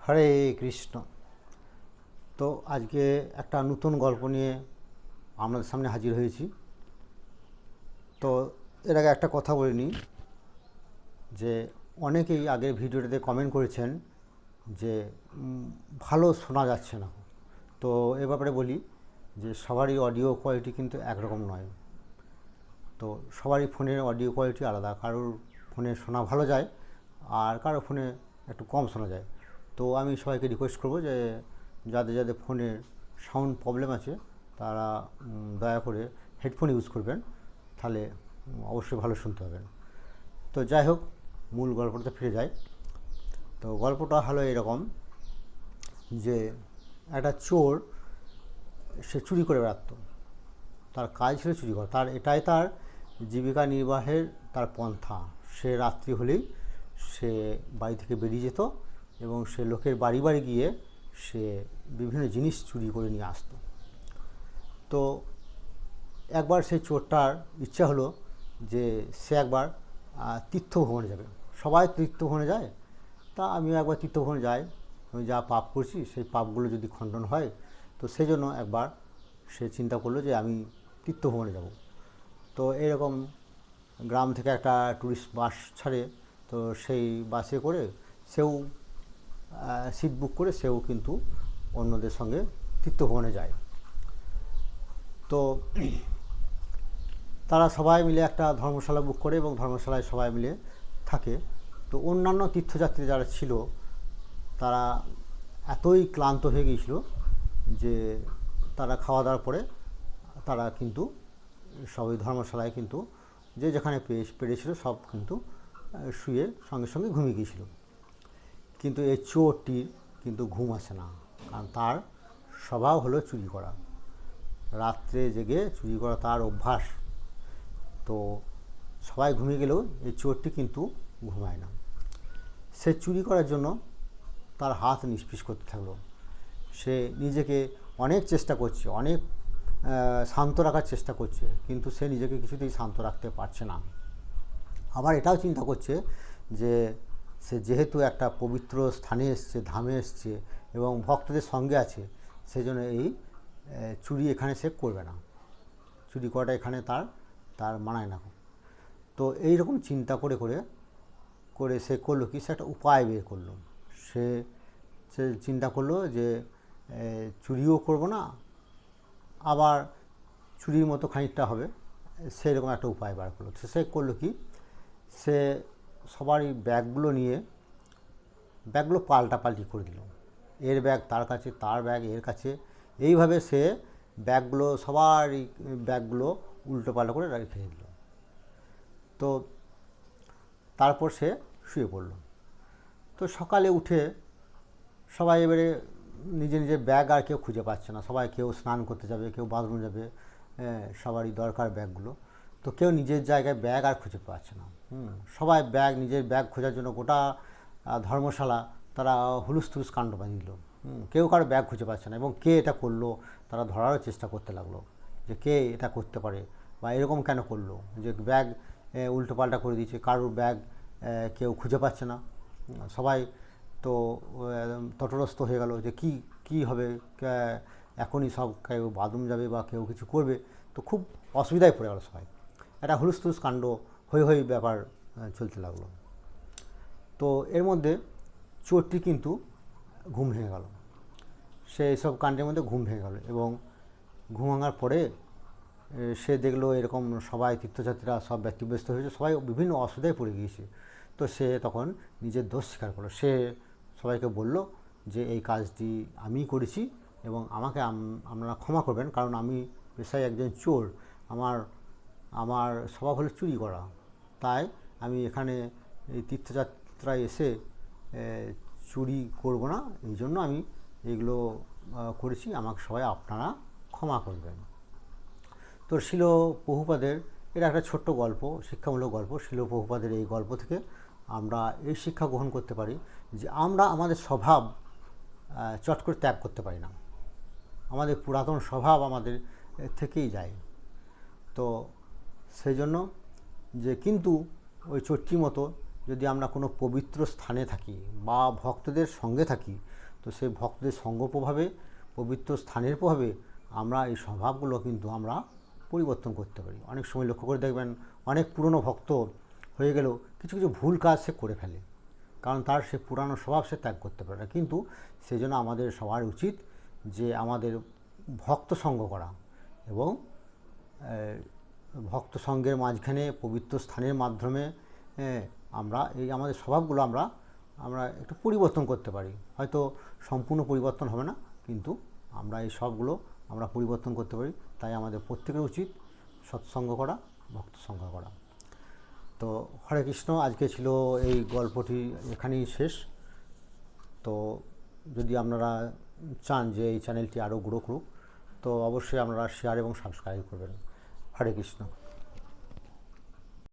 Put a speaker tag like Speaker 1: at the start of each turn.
Speaker 1: হরে কৃষ্ণ। তো আজকে একটা নতুন গল্প নিয়ে আপনাদের সামনে হাজির হয়েছি। তো এর আগে একটা কথা বলে নিই যে অনেকেই আগের ভিডিওটাতে কমেন্ট করেছেন যে ভালো শোনা যাচ্ছে না। তো এ ব্যাপারে বলি যে সবারই অডিও কোয়ালিটি কিন্তু একরকম নয়। তো সবারই ফোনের অডিও কোয়ালিটি আলাদা, কারোর ফোনে শোনা ভালো যায় আর কারোর ফোনে একটু কম শোনা যায়। তো আমি সবাইকে রিকোয়েস্ট করব যে যাদের যাদের ফোনের সাউন্ড প্রবলেম আছে তারা দয়া করে হেডফোন ইউজ করবেন, তাহলে অবশ্যই ভালো শুনতে পাবেন। তো যাই হোক, মূল গল্পটাতে ফিরে যাই। তো গল্পটা হলো এরকম যে একটা চোর, সে চুরি করে বেড়াতো। তার কাজ ছিল চুরি করা, এটাই তার জীবিকা নির্বাহের তার পন্থা। সে রাত্রি হলেই সে বাড়ি থেকে বেরিয়ে যেত এবং সে লোকের বাড়ি বাড়ি গিয়ে সে বিভিন্ন জিনিস চুরি করে নিয়ে আসতো। তো একবার সেই চোরটার ইচ্ছা হলো যে সে একবার তীর্থভ্রমণে যাবে। সবাই তীর্থভ্রমণে যায়, তা আমিও একবার তীর্থভ্রমণে যাই। আমি যা পাপ করছি সেই পাপগুলো যদি খণ্ডন হয়, তো সেই জন্য একবার সে চিন্তা করলো যে আমি তীর্থভ্রমণে যাব। তো এরকম গ্রাম থেকে একটা ট্যুরিস্ট বাস ছাড়ে, তো সেই বাসে করে সেও সিট বুক করে সেও কিন্তু অন্যদের সঙ্গে তীর্থভ্রমণে যায়। তো তারা সবাই মিলে একটা ধর্মশালা বুক করে এবং ধর্মশালায় সবাই মিলে থাকে। তো অন্যান্য তীর্থযাত্রী যারা ছিল তারা এতই ক্লান্ত হয়ে গিয়েছিল যে তারা খাওয়া দাওয়ার পরে তারা কিন্তু সবাই ধর্মশালায় কিন্তু যে যেখানে পেরেছিল সব কিন্তু শুয়ে সঙ্গে সঙ্গে ঘুমিয়ে গিয়েছিল। কিন্তু এই চোরটির কিন্তু ঘুম আসে না, কারণ তার স্বভাব হলো চুরি করা। রাত্রে জেগে চুরি করা তার অভ্যাস। তো সবাই ঘুমিয়ে গেলেও এই চোরটি কিন্তু ঘুমায় না। সে চুরি করার জন্য তার হাত নিষ্পিস করতে থাকলো। সে নিজেকে অনেক চেষ্টা করছে, অনেক শান্ত রাখার চেষ্টা করছে, কিন্তু সে নিজেকে কিছুতেই শান্ত রাখতে পারছে না। আবার এটাও চিন্তা করছে যে সে যেহেতু একটা পবিত্র স্থানে এসছে, ধামে এসছে এবং ভক্তদের সঙ্গে আছে, সেজন্য এই চুরি এখানে সে করবে না, চুরি করাটা এখানে তার মানায় না। তো এই রকম চিন্তা করে করে করে সে করলো কি, সে একটা উপায় বের করলো। সে সে চিন্তা করলো যে চুরিও করব না, আবার চুরির মতো খানিকটা হবে, সেই রকম একটা উপায় বার করলো। সে করলো কি, সে সবারই ব্যাগগুলো নিয়ে ব্যাগগুলো পাল্টাপাল্টি করে দিল। এর ব্যাগ তার কাছে, তার ব্যাগ এর কাছে, এইভাবে সে ব্যাগগুলো সবারই ব্যাগগুলো উল্টো পাল্টা করে রেখে দিল। তো তারপর সে শুয়ে পড়ল। তো সকালে উঠে সবাই এবারে নিজের নিজের ব্যাগ আর কেউ খুঁজে পাচ্ছে না। সবাই কেউ স্নান করতে যাবে, কেউ বাথরুম যাবে, সবারই দরকার ব্যাগগুলো। তো কেউ নিজের জায়গায় ব্যাগ আর খুঁজে পাচ্ছে না। সবাই নিজের ব্যাগ খোঁজার জন্য গোটা ধর্মশালা তারা হুলুস্থুলুস কাণ্ড বাঁধিয়ে দিল। কেউ কারো ব্যাগ খুঁজে পাচ্ছে না, এবং কে এটা করলো তারা ধরারও চেষ্টা করতে লাগলো যে কে এটা করতে পারে বা এরকম কেন করলো যে ব্যাগ উল্টোপাল্টা করে দিয়েছে, কারোর ব্যাগ কেউ খুঁজে পাচ্ছে না। সবাই তো তটস্থ হয়ে গেল যে কি হবে, এখনই সব কেউ বাথরুম যাবে বা কেউ কিছু করবে, তো খুব অসুবিধায় পড়ে গেল সবাই। একটা হুলস্থুলুস কাণ্ড হই ব্যাপার চলতে লাগলো। তো এর মধ্যে চোরটি কিন্তু ঘুম ভেঙে গেল। সে এইসব কাণ্ডের মধ্যে ঘুম ভেঙে গেল এবং ঘুম ভাঙার পরে সে দেখলো এরকম সবাই তীর্থযাত্রীরা সব ব্যতিব্যস্ত হয়েছে, সবাই বিভিন্ন অসুবিধায় পড়ে গিয়েছে। তো সে তখন নিজের দোষ স্বীকার করলো। সে সবাইকে বলল যে এই কাজটি আমি করেছি এবং আমাকে আপনারা ক্ষমা করবেন, কারণ আমি পেশায় একজন চোর। আমার স্বভাব হলো চুরি করা, তাই আমি এখানে এই তীর্থযাত্রায় এসে চুরি করব না, এই জন্য আমি এগুলো করেছি, আমাকে সবাই আপনারা ক্ষমা করবেন। তো শিল প্রভুপাদের এটা একটা ছোট্ট গল্প, শিক্ষামূলক গল্প। শিল প্রভুপাদের এই গল্প থেকে আমরা এই শিক্ষা গ্রহণ করতে পারি যে আমরা আমাদের স্বভাব চট করে ত্যাগ করতে পারি না। আমাদের পুরাতন স্বভাব আমাদের থেকেই যায়। তো সেই জন্য যে কিন্তু ওই চোরটির মতো যদি আমরা কোনো পবিত্র স্থানে থাকি বা ভক্তদের সঙ্গে থাকি, তো সেই ভক্তদের সঙ্গ প্রভাবে, পবিত্র স্থানের প্রভাবে আমরা এই স্বভাবগুলো কিন্তু আমরা পরিবর্তন করতে পারি। অনেক সময় লক্ষ্য করে দেখবেন অনেক পুরনো ভক্ত হয়ে গেলেও কিছু কিছু ভুল কাজ সে করে ফেলে, কারণ তার সে পুরানো স্বভাব সে ত্যাগ করতে পারে না। কিন্তু সেই জন্য আমাদের সবার উচিত যে আমাদের ভক্ত সঙ্গ করা এবং ভক্ত সঙ্গের মাঝখানে পবিত্র স্থানের মাধ্যমে আমরা এই আমাদের স্বভাবগুলো আমরা একটু পরিবর্তন করতে পারি। হয়তো সম্পূর্ণ পরিবর্তন হবে না, কিন্তু আমরা এই সবগুলো আমরা পরিবর্তন করতে পারি। তাই আমাদের প্রত্যেকের উচিত সৎসঙ্গ করা, ভক্ত সঙ্গ করা। তো হরে কৃষ্ণ, আজকে ছিল এই গল্পটি এখানেই শেষ। তো যদি আপনারা চান যে এই চ্যানেলটি আরও গ্রো করুক, তো অবশ্যই আপনারা শেয়ার এবং সাবস্ক্রাইব করবেন। হরে কৃষ্ণ।